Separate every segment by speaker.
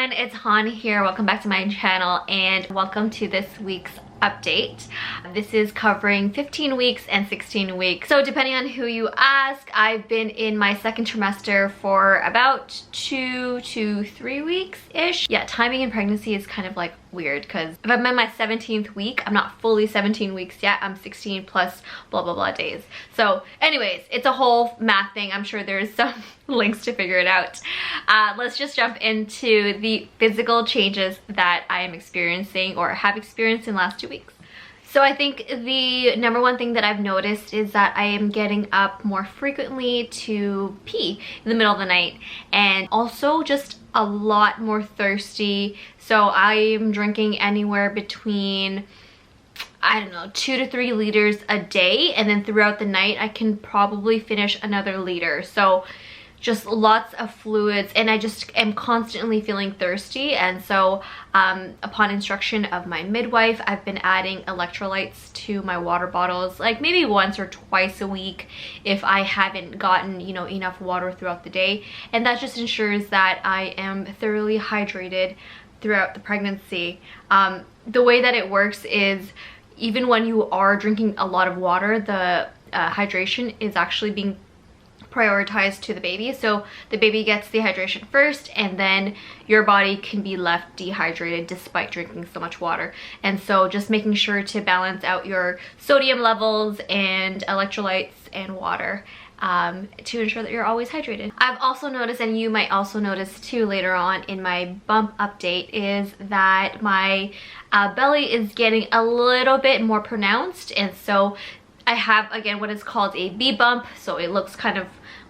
Speaker 1: everyone, it's Han here. Welcome back to my channel and welcome to this week's update. This is covering 15 weeks and 16 weeks. So depending on who you ask, I've been in my second trimester for about 2 to 3 weeks-ish. Yeah, timing in pregnancy is kind of like weird because if I'm in my 17th week, I'm not fully 17 weeks yet. I'm 16 plus blah blah blah days. So anyways, it's a whole math thing. I'm sure there's some links to figure it out. Let's just jump into the physical changes that I am experiencing or have experienced in the last 2 weeks. So I think the number one thing that I've noticed is that I am getting up more frequently to pee in the middle of the night, and also just a lot more thirsty. So I am drinking anywhere between, I don't know, 2 to 3 liters a day, and then throughout the night I can probably finish another liter. So just lots of fluids, and I just am constantly feeling thirsty. And so upon instruction of my midwife, I've been adding electrolytes to my water bottles, like maybe once or twice a week if I haven't gotten, you know, enough water throughout the day. And that just ensures that I am thoroughly hydrated throughout the pregnancy. The way that it works is even when you are drinking a lot of water, the hydration is actually being prioritized to the baby. So the baby gets the hydration first, and then your body can be left dehydrated despite drinking so much water. And so just making sure to balance out your sodium levels and electrolytes and water to ensure that you're always hydrated. I've also noticed, and you might also notice too later on in my bump update, is that my belly is getting a little bit more pronounced. And so I have, again, what is called a B bump. So it looks kind of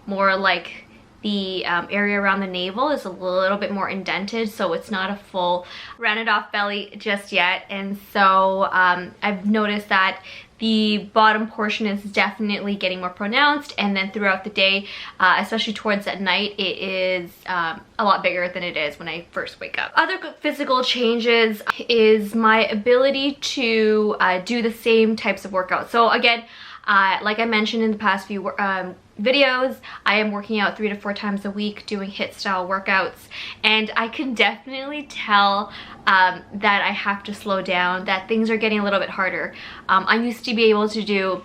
Speaker 1: more like the area around the navel is a little bit more indented, so it's not a full rounded off belly just yet. And so I've noticed that the bottom portion is definitely getting more pronounced, and then throughout the day, especially towards at night, it is a lot bigger than it is when I first wake up. Other physical changes is my ability to do the same types of workouts. So again, like I mentioned in the past few videos, I am working out 3 to 4 times a week doing HIIT style workouts, and I can definitely tell that I have to slow down, that things are getting a little bit harder. I used to be able to do,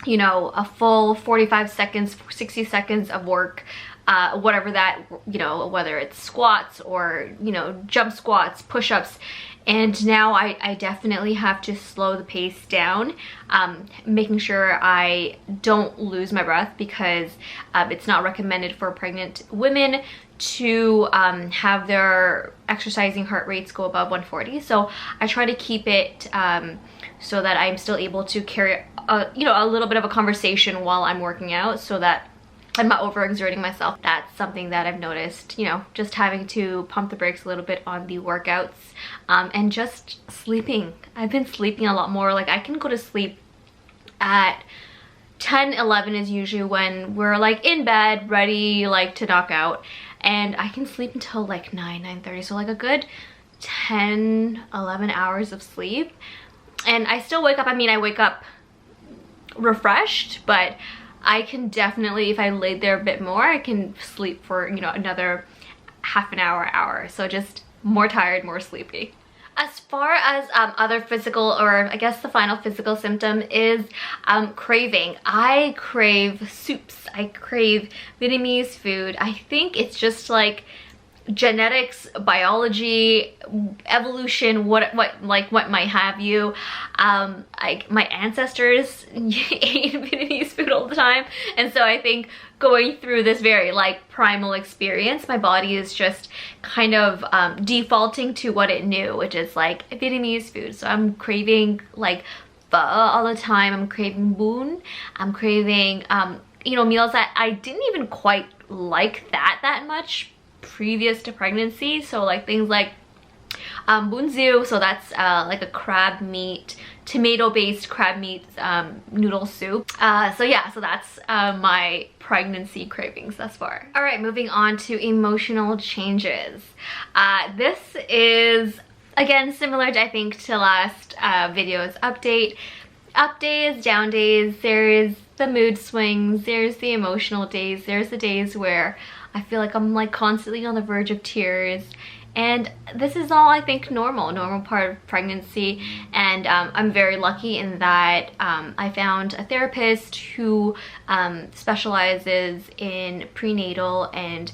Speaker 1: you know, a full 45 seconds, 60 seconds of work, whatever that, you know, whether it's squats or, you know, jump squats, push-ups. And now I definitely have to slow the pace down, making sure I don't lose my breath, because it's not recommended for pregnant women to have their exercising heart rates go above 140. So I try to keep it so that I'm still able to carry you know, a little bit of a conversation while I'm working out, so that I'm not overexerting myself. That's something that I've noticed, you know, just having to pump the brakes a little bit on the workouts, and just sleeping. I've been sleeping a lot more. Like, I can go to sleep at 10, 11 is usually when we're like in bed, ready like to knock out, and I can sleep until like 9, 9:30. So like a good 10, 11 hours of sleep. And I still wake up, I mean, I wake up refreshed, but I can definitely, if I laid there a bit more, I can sleep for, you know, another half an hour. So just more tired, more sleepy. As far as other physical, or I guess the final physical symptom is craving. I crave soups. I crave Vietnamese food. I think it's just like genetics, biology, evolution, what might have you. My ancestors ate Vietnamese food all the time, and so I think going through this very like primal experience, my body is just kind of defaulting to what it knew, which is like Vietnamese food. So I'm craving like pho all the time. I'm craving bún. I'm craving you know, meals that I didn't even quite like that much previous to pregnancy. So like things like bún riêu, so that's like a crab meat, tomato-based crab meat noodle soup. So yeah, so that's my pregnancy cravings thus far. All right, moving on to emotional changes. This is again similar to, I think, to last video's update. Up days, down days, there's the mood swings, there's the emotional days, there's the days where I feel like I'm like constantly on the verge of tears, and this is all, I think, normal part of pregnancy. And I'm very lucky in that I found a therapist who specializes in prenatal and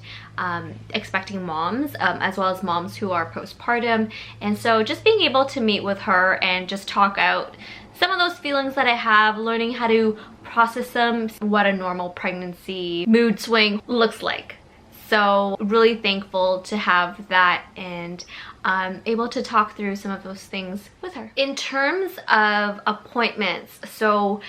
Speaker 1: expecting moms, as well as moms who are postpartum. And so just being able to meet with her and just talk out some of those feelings that I have, learning how to process them, what a normal pregnancy mood swing looks like. So really thankful to have that, and able to talk through some of those things with her. In terms of appointments, so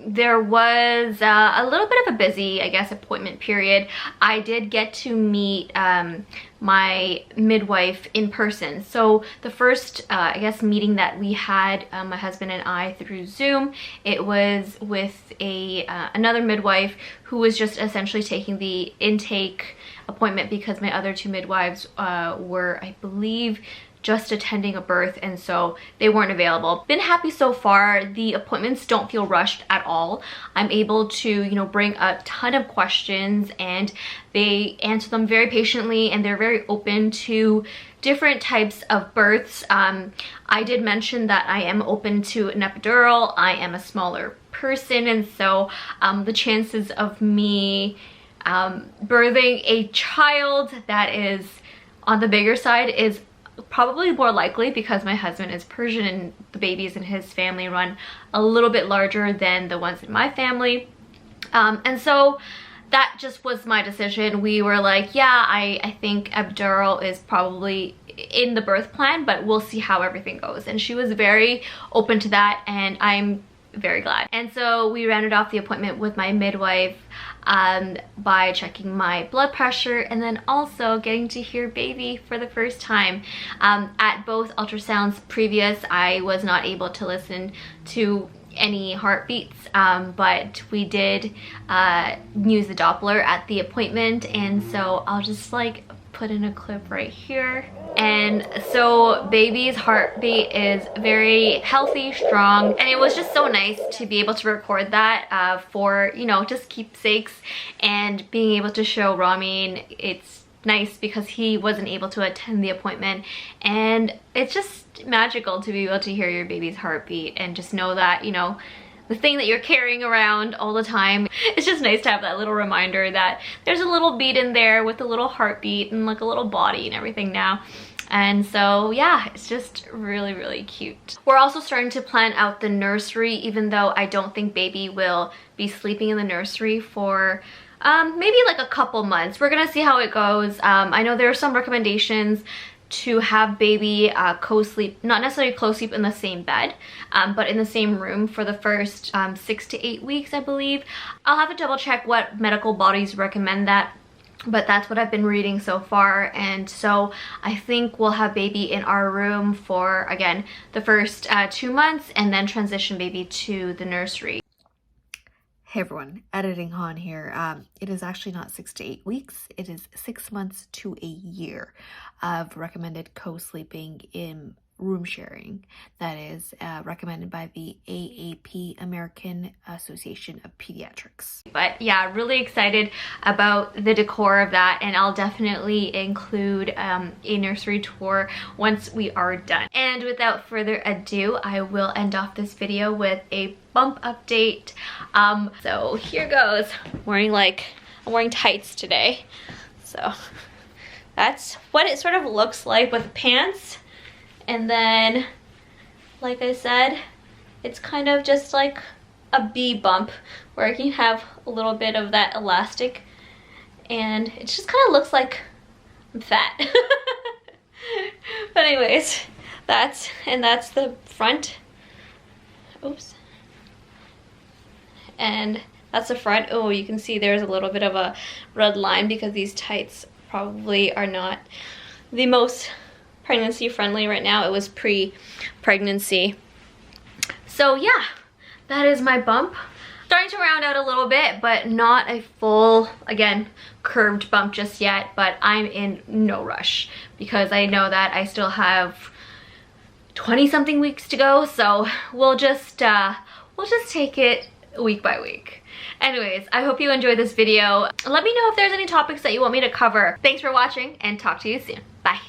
Speaker 1: there was a little bit of a busy, I guess, appointment period. I did get to meet my midwife in person. So the first, I guess, meeting that we had, my husband and I, through Zoom, it was with another midwife who was just essentially taking the intake appointment because my other two midwives were, I believe, just attending a birth, and so they weren't available. Been happy so far. The appointments don't feel rushed at all. I'm able to, you know, bring a ton of questions and they answer them very patiently, and they're very open to different types of births. I did mention that I am open to an epidural. I am a smaller person, and so the chances of me birthing a child that is on the bigger side is probably more likely, because my husband is Persian and the babies in his family run a little bit larger than the ones in my family. And so that just was my decision. We were like, yeah, I think epidural is probably in the birth plan, but we'll see how everything goes. And she was very open to that, and I'm very glad. And so we rounded off the appointment with my midwife by checking my blood pressure, and then also getting to hear baby for the first time. At both ultrasounds previous, I was not able to listen to any heartbeats, but we did use the Doppler at the appointment, and so I'll just like put in a clip right here. And so baby's heartbeat is very healthy, strong, and it was just so nice to be able to record that for, you know, just keepsakes, and being able to show Ramin. It's nice because he wasn't able to attend the appointment, and it's just magical to be able to hear your baby's heartbeat and just know that, you know, the thing that you're carrying around all the time. It's just nice to have that little reminder that there's a little beat in there with a little heartbeat and like a little body and everything now. And so yeah, it's just really cute. We're also starting to plan out the nursery, even though I don't think baby will be sleeping in the nursery for maybe like a couple months. We're gonna see how it goes. I know there are some recommendations to have baby co-sleep, not necessarily co-sleep in the same bed, but in the same room for the first 6 to 8 weeks, I believe. I'll have to double check what medical bodies recommend that, but that's what I've been reading so far. And so I think we'll have baby in our room for, again, the first 2 months, and then transition baby to the nursery.
Speaker 2: Hey everyone, editing Han here. It is actually not 6 to 8 weeks, it is 6 months to a year of recommended co-sleeping in room sharing that is recommended by the AAP, American Association of Pediatrics.
Speaker 1: But yeah, really excited about the decor of that, and I'll definitely include a nursery tour once we are done. And without further ado, I will end off this video with a bump update. So here goes. I'm wearing tights today, so that's what it sort of looks like with pants. And then, like I said, it's kind of just like a B bump where I can have a little bit of that elastic, and it just kind of looks like I'm fat. But anyways, that's the front. Oops. And that's the front. Oh, you can see there's a little bit of a red line because these tights probably are not the most pregnancy friendly right now. It was pre-pregnancy. So yeah, that is my bump. Starting to round out a little bit, but not a full, again, curved bump just yet, but I'm in no rush because I know that I still have 20 something weeks to go, so we'll just take it week by week. Anyways, I hope you enjoyed this video. Let me know if there's any topics that you want me to cover. Thanks for watching, and talk to you soon. Bye.